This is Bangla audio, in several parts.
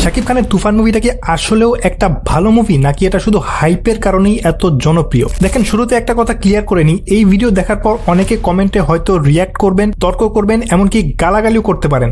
শাকিব খানের তুফান মুভিটা কি আসলেও একটা ভালো মুভি নাকি এটা শুধু হাইপের কারণেই এত জনপ্রিয়? দেখেন, শুরুতে একটা কথা ক্লিয়ার করে নিই, এই ভিডিও দেখার পর অনেকে কমেন্টে হয়তো রিয়াক্ট করবেন, তর্ক করবেন, এমনকি গালাগালিও করতে পারেন।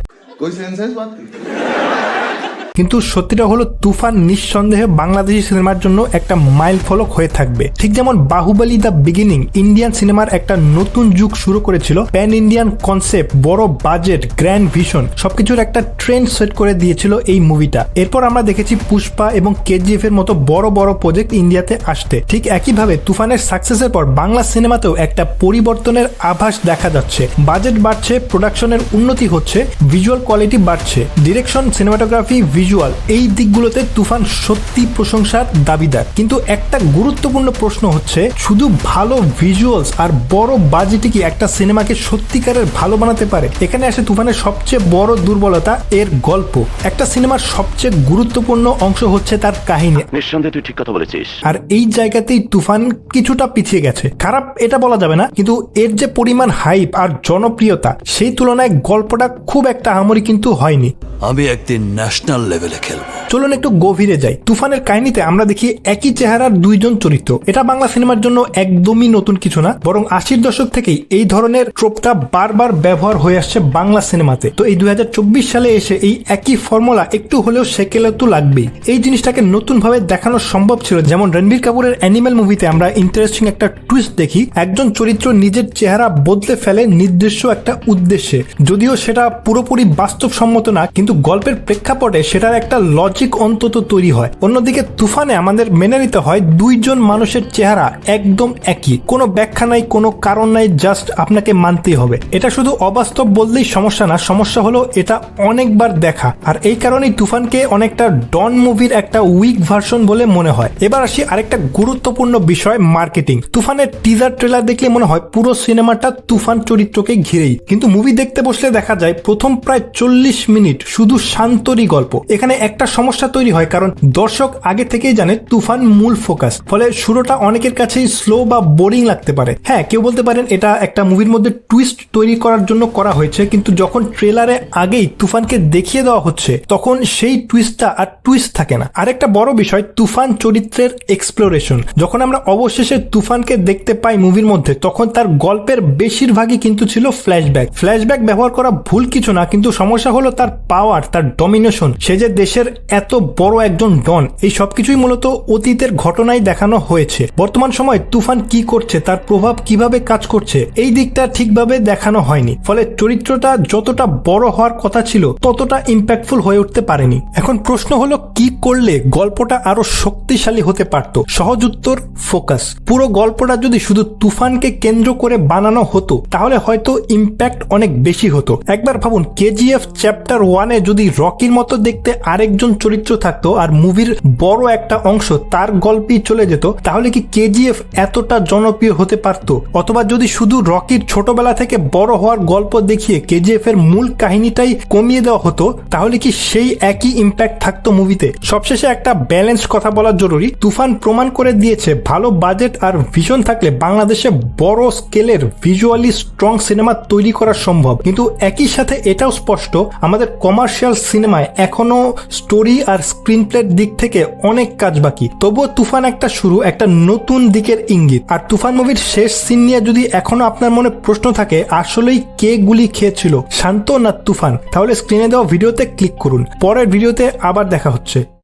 কিন্তু সত্যিটা হলো তুফান নিঃসন্দেহে বাংলাদেশি সিনেমার জন্য একটা মাইল ফলক হয়ে থাকবে। ঠিক যেমন বাহুবলী দ্য বিগিনিং ইন্ডিয়ান সিনেমার একটা নতুন যুগ শুরু করেছিল, প্যান ইন্ডিয়ান কনসেপ্ট, বড় বাজেট, গ্র্যান্ড ভিশন, সবকিছুর একটা ট্রেন্ড সেট করে দিয়েছিল এই মুভিটা। এরপর আমরা দেখেছি পুষ্পা এবং কেজিএফ এর মতো বড় বড় প্রজেক্ট ইন্ডিয়াতে আসতে। ঠিক একইভাবে তুফানের সাকসেসের পর বাংলা সিনেমাতেও একটা পরিবর্তনের আভাস দেখা যাচ্ছে। বাজেট বাড়ছে, প্রোডাকশনের উন্নতি হচ্ছে, ভিজুয়াল কোয়ালিটি বাড়ছে, ডিরেকশন, সিনেমাটোগ্রাফি, ভিজুয়াল, এই দিকগুলোতে তুফান সত্যি প্রশংসার দাবিদার। কিন্তু একটা গুরুত্বপূর্ণ প্রশ্ন হচ্ছে, শুধু ভালো ভিজুয়ালস আর বড় বাজেটে কি একটা সিনেমাকে সত্যিকারের ভালো বানাতে পারে? এখানে আসে তুফানের সবচেয়ে বড় দুর্বলতা, এর গল্প। একটা সিনেমার সবচেয়ে গুরুত্বপূর্ণ অংশ হচ্ছে তার কাহিনী। নিঃসন্দেহে তুই ঠিক কথা বলেছিস। আর এই জায়গাতেই তুফান কিছুটা পিছিয়ে গেছে। খারাপ এটা বলা যাবে না, কিন্তু এর যে পরিমাণ হাইপ আর জনপ্রিয়তা, সেই তুলনায় গল্পটা খুব একটা আহামরি কিন্তু হয়নি। আমি একদিন ন্যাশনাল লেভেলে খেলবো। চলুন একটু গভীরে যাই। তুফানের কাহিনীতে আমরা দেখি একই চেহারার দুইজন চরিত্র। এটা বাংলা সিনেমার জন্য একদমই নতুন কিছু না, বরং 80-র দশক থেকেই এই ধরনের ট্রোপটা বারবার ব্যবহার হয়ে আসছে বাংলা সিনেমাতে। তো এই 2024 সালে এসে এই একই ফর্মুলা একটু হলেও সেকেলে তো লাগবেই। এই জিনিসটাকে নতুন ভাবে দেখানো সম্ভব ছিল। যেমন রণবীর কাপুরের অ্যানিমেল মুভিতে আমরা ইন্টারেস্টিং একটা টুইস্ট দেখি, একজন চরিত্র নিজের চেহারা বদলে ফেলে নির্দিষ্ট একটা উদ্দেশ্যে। যদিও সেটা পুরোপুরি বাস্তবসম্মত না, কিন্তু গল্পের প্রেক্ষাপটে সেটার একটা লজিক অন্তত তৈরি হয়। অন্যদিকে তুফানে আমাদের মেনে নিতে হয় দুইজন মানুষের চেহারা একদম একই, কোনো ব্যাখ্যা নাই, কোনো কারণ নাই, জাস্ট আপনাকে মানতেই হবে। এটা শুধু অবাস্তব বললেই সমস্যা না, সমস্যা হলো এটা অনেকবার দেখা। আর এই কারণেই তুফানকে অনেকটা ডন মুভির একটা উইক ভার্সন বলে মনে হয়। এবার আসি আরেকটা গুরুত্বপূর্ণ বিষয়, মার্কেটিং। তুফানের টিজার ট্রেলার দেখলে মনে হয় পুরো সিনেমাটা তুফান চরিত্রকে ঘিরেই, কিন্তু মুভি দেখতে বসলে দেখা যায় প্রথম প্রায় 40 মিনিট শুধু শান্তরই গল্প। এখানে একটা সমস্যা তৈরি হয়, কারণ দর্শক আগে থেকেই জানে তুফান মূল ফোকাস, ফলে শুরুটা অনেকের কাছেই স্লো বা বোরিং লাগতে পারে। হ্যাঁ, কেউ বলতে পারেন এটা একটা মুভির মধ্যে টুইস্ট তৈরি করার জন্য করা হয়েছে, কিন্তু যখন ট্রেলারে আগেই তুফানকে দেখিয়ে দেওয়া হচ্ছে তখন সেই টুইস্টটা আর টুইস্ট থাকে না। আরেকটা বড় বিষয়, তুফান চরিত্রের এক্সপ্লোরেশন। যখন আমরা অবশেষে তুফানকে দেখতে পাই মুভির মধ্যে, তখন তার গল্পের বেশিরভাগই কিন্তু ছিল ফ্ল্যাশব্যাক। ফ্ল্যাশব্যাক ব্যবহার করা ভুল কিছু না, কিন্তু সমস্যা হলো তার পাওয়ার, তার ডমিনেশন, সে যে দেশের এত বড় একজন ডন, এই সবকিছুই মূলত অতীতের ঘটনাই দেখানো হয়েছে। বর্তমান সময় তুফান কি করছে, তার প্রভাব কিভাবে কাজ করছে, এই দিকটা ঠিকভাবে দেখানো হয়নি। ফলে চরিত্রটা যতটা বড় হওয়ার কথা ছিল ততটা ইম্প্যাক্টফুল হয়ে উঠতে পারেনি। এখন প্রশ্ন হলো, কি করলে গল্পটা আরো শক্তিশালী হতে পারত? সহজ উত্তর, ফোকাস। পুরো গল্পটা যদি শুধু তুফানকে কেন্দ্র করে বানানো হতো তাহলে হয়তো ইম্প্যাক্ট অনেক বেশি হতো। একবার ভাবুন, কেজিএফ চ্যাপ্টার 1-এ যদি রকির মতো দেখতে আরেকজন চরিত্র থাকতো আর মুভির বড় একটা অংশ তার গল্পেই চলে যেত, তাহলে কি কেজিএফ এতটা জনপ্রিয় হতে পারত? অথবা যদি শুধু রকির ছোটবেলা থেকে বড় হওয়ার গল্প দেখিয়ে কেজিএফ এর মূল কাহিনীটাই কমিয়ে দেওয়া হতো, তাহলে কি সেই একই ইম্প্যাক্ট থাকতো মুভিতে? সবশেষে একটা ব্যালেন্স কথা বলা জরুরি। তুফান প্রমাণ করে দিয়েছে ভালো বাজেট আর ভিশন থাকলে বাংলাদেশে বড় স্কেলের ভিজুয়ালি স্ট্রং সিনেমা তৈরি করা সম্ভব, কিন্তু একই সাথে এটাও স্পষ্ট আমাদের কমার্শিয়াল সিনেমায় এখনো স্টোরি আর স্ক্রিন প্লের দিক থেকে অনেক কাজ বাকি। তবুও তুফান একটা শুরু, একটা নতুন দিকের ইঙ্গিত। আর তুফান মুভির শেষ সিন নিয়ে যদি এখনো আপনার মনে প্রশ্ন থাকে, আসলেই কে গুলি খেয়েছিল, শান্ত না তুফান, তাহলে স্ক্রিনে দেওয়া ভিডিওতে ক্লিক করুন। পরের ভিডিওতে আবার দেখা হচ্ছে।